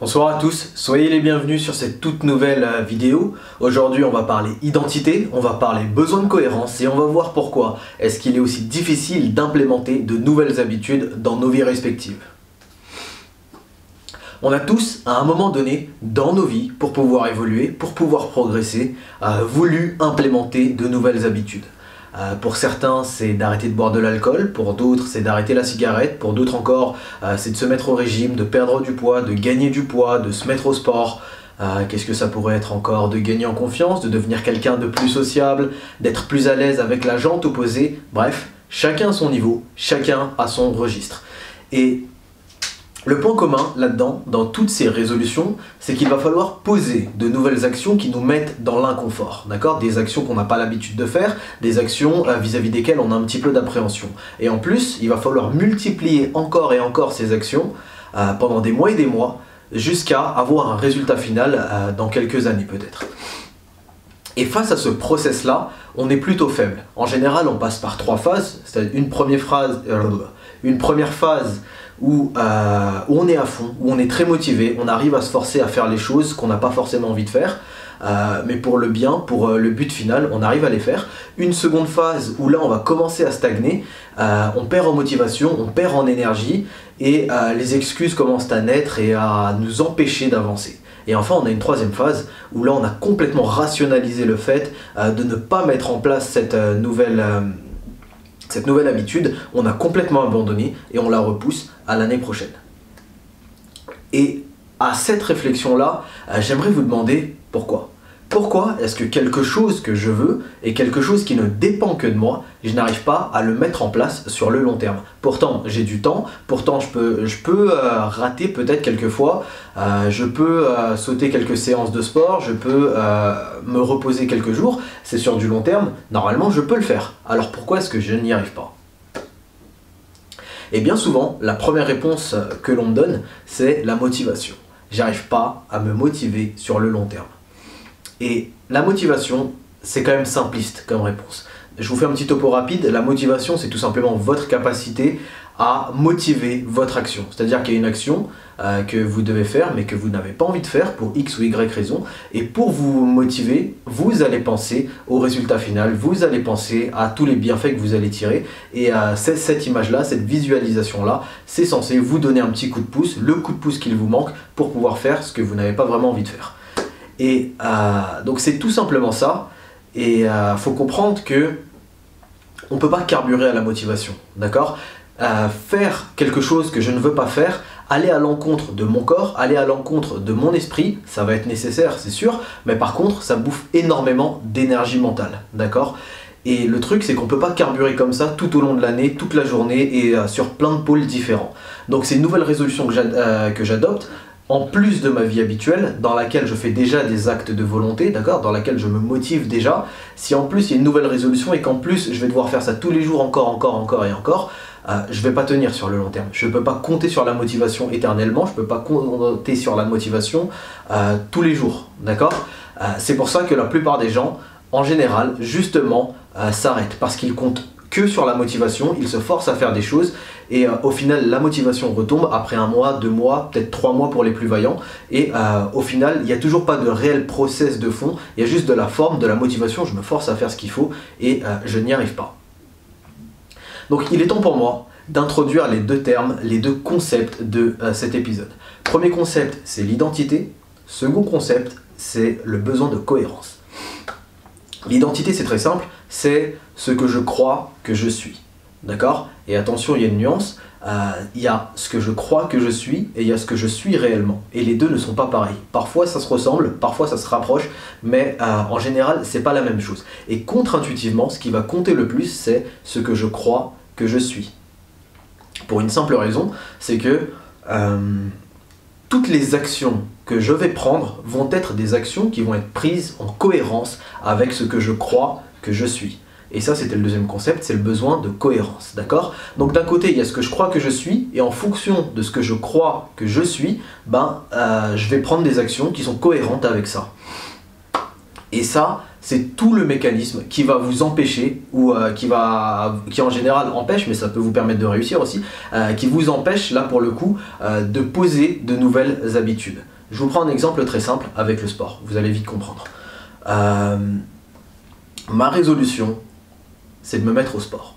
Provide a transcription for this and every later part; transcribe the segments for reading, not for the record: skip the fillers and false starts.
Bonsoir à tous, soyez les bienvenus sur cette toute nouvelle vidéo. Aujourd'hui on va parler identité, on va parler besoin de cohérence et on va voir pourquoi est-ce qu'il est aussi difficile d'implémenter de nouvelles habitudes dans nos vies respectives. On a tous, à un moment donné, dans nos vies, pour pouvoir évoluer, pour pouvoir progresser, voulu implémenter de nouvelles habitudes. Pour certains, c'est d'arrêter de boire de l'alcool, pour d'autres, c'est d'arrêter la cigarette, pour d'autres encore, c'est de se mettre au régime, de perdre du poids, de gagner du poids, de se mettre au sport. Qu'est-ce que ça pourrait être encore? De gagner en confiance, de devenir quelqu'un de plus sociable, d'être plus à l'aise avec la jante opposée. Bref, chacun à son niveau, chacun à son registre. Et le point commun là-dedans, dans toutes ces résolutions, c'est qu'il va falloir poser de nouvelles actions qui nous mettent dans l'inconfort, d'accord? Des actions qu'on n'a pas l'habitude de faire, des actions vis-à-vis desquelles on a un petit peu d'appréhension. Et en plus, il va falloir multiplier encore et encore ces actions pendant des mois et des mois, jusqu'à avoir un résultat final dans quelques années peut-être. Et face à ce process-là, on est plutôt faible. En général, on passe par trois phases, c'est-à-dire une première phase où on est à fond, où on est très motivé, on arrive à se forcer à faire les choses qu'on n'a pas forcément envie de faire, mais pour le bien, pour le but final, on arrive à les faire. Une seconde phase où là on va commencer à stagner, on perd en motivation, on perd en énergie, et les excuses commencent à naître et à nous empêcher d'avancer. Et enfin on a une troisième phase où là on a complètement rationalisé le fait de ne pas mettre en place cette nouvelle habitude, on a complètement abandonné et on la repousse à l'année prochaine. Et à cette réflexion-là, j'aimerais vous demander pourquoi. Pourquoi est-ce que quelque chose que je veux et quelque chose qui ne dépend que de moi, je n'arrive pas à le mettre en place sur le long terme? Pourtant, j'ai du temps, pourtant je peux rater peut-être quelques fois, je peux sauter quelques séances de sport, je peux me reposer quelques jours, c'est sur du long terme, normalement je peux le faire. Alors pourquoi est-ce que je n'y arrive pas? Et bien souvent, la première réponse que l'on me donne, c'est la motivation. J'arrive pas à me motiver sur le long terme. Et la motivation, c'est quand même simpliste comme réponse. Je vous fais un petit topo rapide. La motivation, c'est tout simplement votre capacité à motiver votre action. C'est-à-dire qu'il y a une action que vous devez faire, mais que vous n'avez pas envie de faire pour X ou Y raison. Et pour vous motiver, vous allez penser au résultat final, vous allez penser à tous les bienfaits que vous allez tirer. Et cette image-là, cette visualisation-là, c'est censé vous donner un petit coup de pouce, le coup de pouce qu'il vous manque pour pouvoir faire ce que vous n'avez pas vraiment envie de faire. Et donc c'est tout simplement ça, et faut comprendre que on ne peut pas carburer à la motivation, d'accord? Faire quelque chose que je ne veux pas faire, aller à l'encontre de mon corps, aller à l'encontre de mon esprit, ça va être nécessaire, c'est sûr, mais par contre, ça bouffe énormément d'énergie mentale, d'accord? Et le truc, c'est qu'on ne peut pas carburer comme ça tout au long de l'année, toute la journée, et sur plein de pôles différents. Donc c'est une nouvelle résolution que j'adopte, en plus de ma vie habituelle, dans laquelle je fais déjà des actes de volonté, d'accord, dans laquelle je me motive déjà. Si en plus il y a une nouvelle résolution et qu'en plus je vais devoir faire ça tous les jours, encore et encore, je vais pas tenir sur le long terme. Je peux pas compter sur la motivation éternellement, je peux pas compter sur la motivation tous les jours, d'accord? C'est pour ça que la plupart des gens, en général, justement, s'arrêtent, parce qu'ils comptent que sur la motivation, ils se forcent à faire des choses et au final la motivation retombe après un mois, 2 mois, peut-être 3 mois pour les plus vaillants, et au final il n'y a toujours pas de réel process de fond, il y a juste de la forme, de la motivation, je me force à faire ce qu'il faut et je n'y arrive pas. Donc il est temps pour moi d'introduire les deux termes, les deux concepts de cet épisode. Premier concept, c'est l'identité. Second concept, c'est le besoin de cohérence. L'identité, c'est très simple, c'est ce que je crois que je suis. D'accord? Et attention, il y a une nuance, il y a ce que je crois que je suis et il y a ce que je suis réellement. Et les deux ne sont pas pareils. Parfois ça se ressemble, parfois ça se rapproche, mais en général, c'est pas la même chose. Et contre-intuitivement, ce qui va compter le plus, c'est ce que je crois que je suis. Pour une simple raison, c'est que toutes les actions que je vais prendre vont être des actions qui vont être prises en cohérence avec ce que je crois que je suis. Et ça, c'était le deuxième concept, c'est le besoin de cohérence, d'accord? Donc d'un côté, il y a ce que je crois que je suis, et en fonction de ce que je crois que je suis, je vais prendre des actions qui sont cohérentes avec ça. Et ça, c'est tout le mécanisme qui va vous empêcher, ou qui en général empêche, mais ça peut vous permettre de réussir aussi, qui vous empêche, là pour le coup, de poser de nouvelles habitudes. Je vous prends un exemple très simple avec le sport, vous allez vite comprendre. Ma résolution, c'est de me mettre au sport.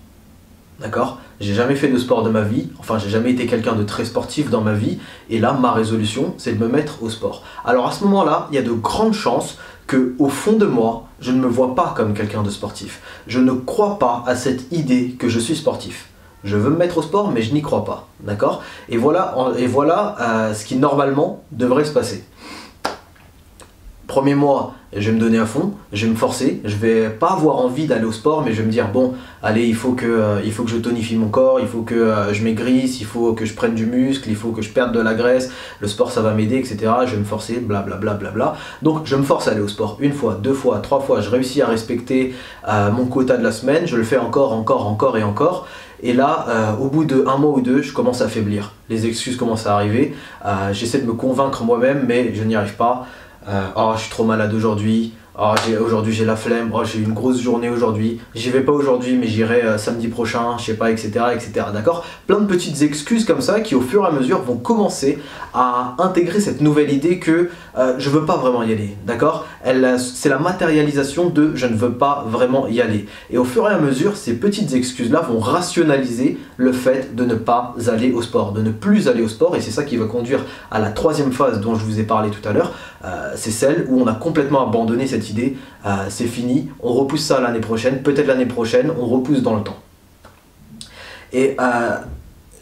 D'accord? J'ai jamais fait de sport de ma vie, enfin j'ai jamais été quelqu'un de très sportif dans ma vie, et là ma résolution c'est de me mettre au sport. Alors à ce moment-là, il y a de grandes chances que au fond de moi, je ne me vois pas comme quelqu'un de sportif. Je ne crois pas à cette idée que je suis sportif. Je veux me mettre au sport, mais je n'y crois pas. D'accord? Et voilà ce qui normalement devrait se passer. Premier mois, je vais me donner à fond, je vais me forcer, je vais pas avoir envie d'aller au sport, mais je vais me dire bon, allez, il faut que je tonifie mon corps, il faut que je maigrisse, il faut que je prenne du muscle, il faut que je perde de la graisse, le sport ça va m'aider, etc. Je vais me forcer, blablabla. Bla. Donc je me force à aller au sport une fois, deux fois, trois fois, je réussis à respecter mon quota de la semaine, je le fais encore et encore. Et là, au bout de un mois ou deux, je commence à faiblir. Les excuses commencent à arriver, j'essaie de me convaincre moi-même, mais je n'y arrive pas. Oh, je suis trop malade aujourd'hui, oh, aujourd'hui j'ai la flemme, oh, j'ai eu une grosse journée aujourd'hui, j'y vais pas aujourd'hui mais j'irai samedi prochain, je sais pas, etc. D'accord? Plein de petites excuses comme ça qui au fur et à mesure vont commencer à intégrer cette nouvelle idée que je veux pas vraiment y aller, d'accord? C'est la matérialisation de je ne veux pas vraiment y aller. Et au fur et à mesure, ces petites excuses-là vont rationaliser le fait de ne pas aller au sport, de ne plus aller au sport, et c'est ça qui va conduire à la troisième phase dont je vous ai parlé tout à l'heure. C'est celle où on a complètement abandonné cette idée, c'est fini, on repousse ça l'année prochaine, peut-être l'année prochaine, on repousse dans le temps. Et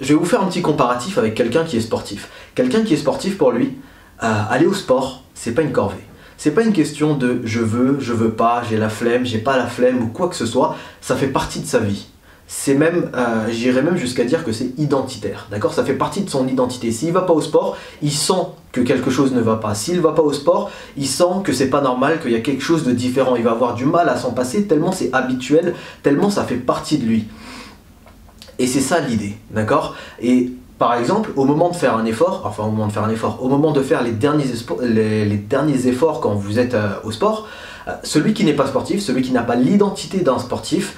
je vais vous faire un petit comparatif avec quelqu'un qui est sportif. Quelqu'un qui est sportif, pour lui, aller au sport, c'est pas une corvée. C'est pas une question de je veux pas, j'ai la flemme, j'ai pas la flemme ou quoi que ce soit, ça fait partie de sa vie. C'est même, j'irais même jusqu'à dire que c'est identitaire, d'accord? Ça fait partie de son identité. S'il va pas au sport, il sent que quelque chose ne va pas. S'il va pas au sport, il sent que c'est pas normal, qu'il y a quelque chose de différent. Il va avoir du mal à s'en passer tellement c'est habituel, tellement ça fait partie de lui. Et c'est ça l'idée, d'accord? Et par exemple, au moment de faire un effort, au moment de faire les derniers efforts quand vous êtes au sport, celui qui n'est pas sportif, celui qui n'a pas l'identité d'un sportif,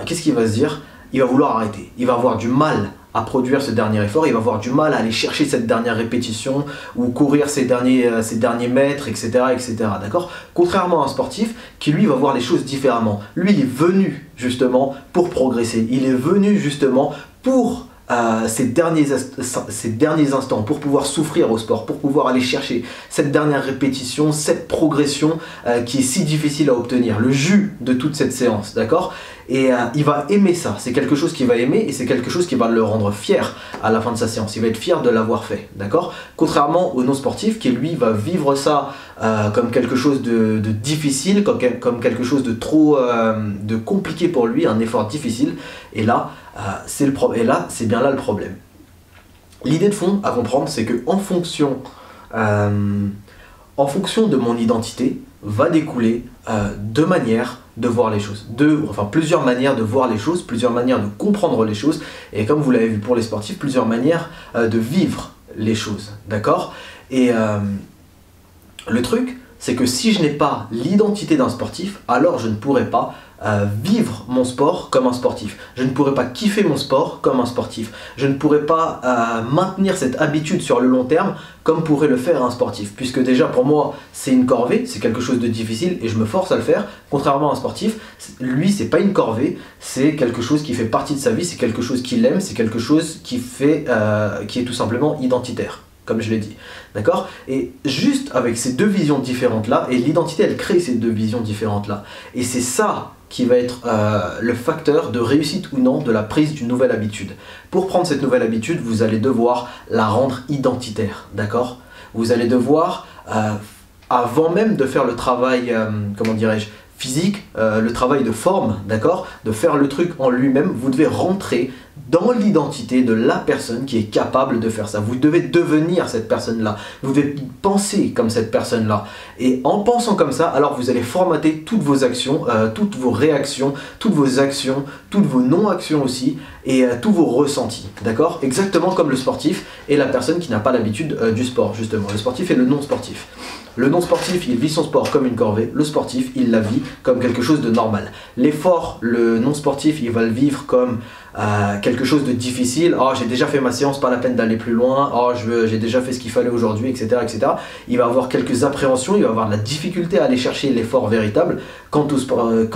qu'est-ce qu'il va se dire? Il va vouloir arrêter, il va avoir du mal à produire ce dernier effort, il va avoir du mal à aller chercher cette dernière répétition ou courir ces derniers mètres, etc. D'accord? Contrairement à un sportif qui lui va voir les choses différemment. Lui, il est venu justement pour progresser, il est venu justement pour ces derniers instants, pour pouvoir souffrir au sport, pour pouvoir aller chercher cette dernière répétition, cette progression qui est si difficile à obtenir, le jus de toute cette séance, d'accord? Et il va aimer ça, c'est quelque chose qu'il va aimer et c'est quelque chose qui va le rendre fier à la fin de sa séance, il va être fier de l'avoir fait, d'accord? Contrairement au non-sportif qui lui va vivre ça comme quelque chose de difficile, comme quelque chose de trop de compliqué pour lui, un effort difficile, et là, c'est bien là le problème. L'idée de fond à comprendre, c'est que en fonction de mon identité, va découler deux manières de voir les choses, plusieurs manières de voir les choses, plusieurs manières de comprendre les choses, et comme vous l'avez vu pour les sportifs, plusieurs manières de vivre les choses, d'accord? Et le truc, c'est que si je n'ai pas l'identité d'un sportif, alors je ne pourrai pas vivre mon sport comme un sportif. Je ne pourrais pas kiffer mon sport comme un sportif. Je ne pourrais pas maintenir cette habitude sur le long terme comme pourrait le faire un sportif. Puisque déjà pour moi c'est une corvée, c'est quelque chose de difficile et je me force à le faire. Contrairement à un sportif, lui c'est pas une corvée, c'est quelque chose qui fait partie de sa vie, c'est quelque chose qu'il aime, c'est quelque chose qui est tout simplement identitaire. Comme je l'ai dit, d'accord? Et juste avec ces deux visions différentes là, et l'identité elle crée ces deux visions différentes là, et c'est ça qui va être le facteur de réussite ou non de la prise d'une nouvelle habitude. Pour prendre cette nouvelle habitude, vous allez devoir la rendre identitaire, d'accord? Vous allez devoir, avant même de faire le travail, comment dirais-je, physique, le travail de forme, d'accord, de faire le truc en lui-même, vous devez rentrer dans l'identité de la personne qui est capable de faire ça. Vous devez devenir cette personne-là. Vous devez penser comme cette personne-là. Et en pensant comme ça, alors vous allez formater toutes vos actions, toutes vos réactions, toutes vos actions, toutes vos non-actions aussi, et tous vos ressentis. D'accord? Exactement comme le sportif et la personne qui n'a pas l'habitude du sport, justement. Le sportif et le non-sportif. Le non-sportif, il vit son sport comme une corvée. Le sportif, il la vit comme quelque chose de normal. L'effort, le non-sportif, il va le vivre comme quelque chose de difficile. Oh, j'ai déjà fait ma séance, pas la peine d'aller plus loin. Oh, j'ai déjà fait ce qu'il fallait aujourd'hui, etc., etc. Il va avoir quelques appréhensions, il va avoir de la difficulté à aller chercher l'effort véritable quand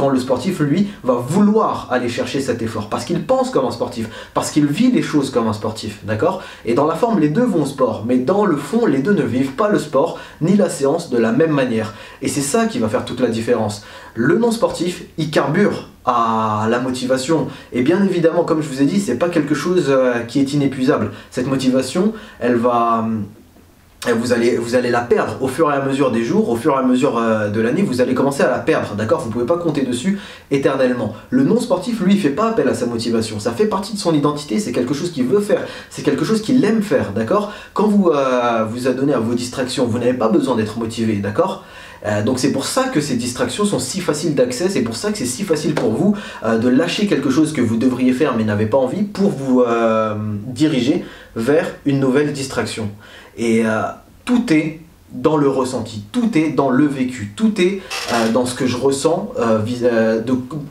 le sportif, lui, va vouloir aller chercher cet effort parce qu'il pense comme un sportif, parce qu'il vit les choses comme un sportif, d'accord? Et dans la forme, les deux vont au sport, mais dans le fond, les deux ne vivent pas le sport ni la séance de la même manière. Et c'est ça qui va faire toute la différence. Le non-sportif, il carbure à la motivation. Et bien évidemment, comme je vous ai dit, c'est pas quelque chose qui est inépuisable. Cette motivation, vous allez la perdre au fur et à mesure des jours, au fur et à mesure de l'année, vous allez commencer à la perdre, d'accord? Vous ne pouvez pas compter dessus éternellement. Le non-sportif, lui, il ne fait pas appel à sa motivation, ça fait partie de son identité, c'est quelque chose qu'il veut faire, c'est quelque chose qu'il aime faire, d'accord? Quand vous vous adonnez à vos distractions, vous n'avez pas besoin d'être motivé, d'accord? Donc c'est pour ça que ces distractions sont si faciles d'accès, c'est pour ça que c'est si facile pour vous de lâcher quelque chose que vous devriez faire mais n'avez pas envie pour vous diriger vers une nouvelle distraction. Et tout est dans le ressenti, tout est dans le vécu, tout est dans ce que je ressens,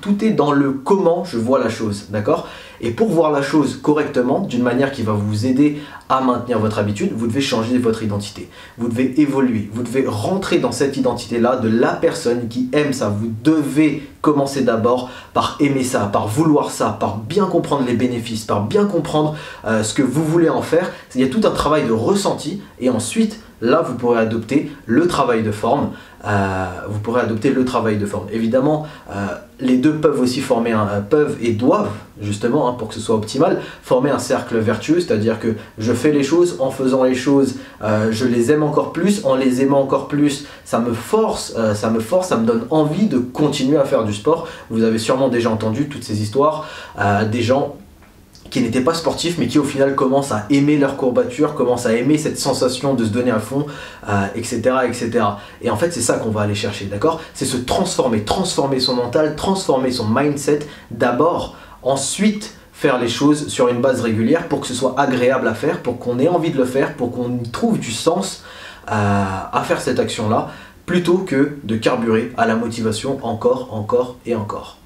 tout est dans le comment je vois la chose, d'accord? Et pour voir la chose correctement, d'une manière qui va vous aider à maintenir votre habitude, vous devez changer votre identité. Vous devez évoluer, vous devez rentrer dans cette identité-là de la personne qui aime ça. Vous devez commencer d'abord par aimer ça, par vouloir ça, par bien comprendre les bénéfices, par bien comprendre ce que vous voulez en faire. Il y a tout un travail de ressenti et ensuite, là, vous pourrez adopter le travail de forme. Évidemment, les deux peuvent aussi peuvent et doivent, justement, pour que ce soit optimal, former un cercle vertueux, c'est-à-dire que je fais les choses, en faisant les choses, je les aime encore plus, en les aimant encore plus, ça me force, ça me donne envie de continuer à faire du sport. Vous avez sûrement déjà entendu toutes ces histoires, des gens qui n'étaient pas sportifs mais qui au final commencent à aimer leur courbature, commencent à aimer cette sensation de se donner à fond, etc., etc. Et en fait c'est ça qu'on va aller chercher, d'accord? C'est se transformer son mental, transformer son mindset d'abord, ensuite faire les choses sur une base régulière pour que ce soit agréable à faire, pour qu'on ait envie de le faire, pour qu'on y trouve du sens à faire cette action-là, plutôt que de carburer à la motivation encore et encore.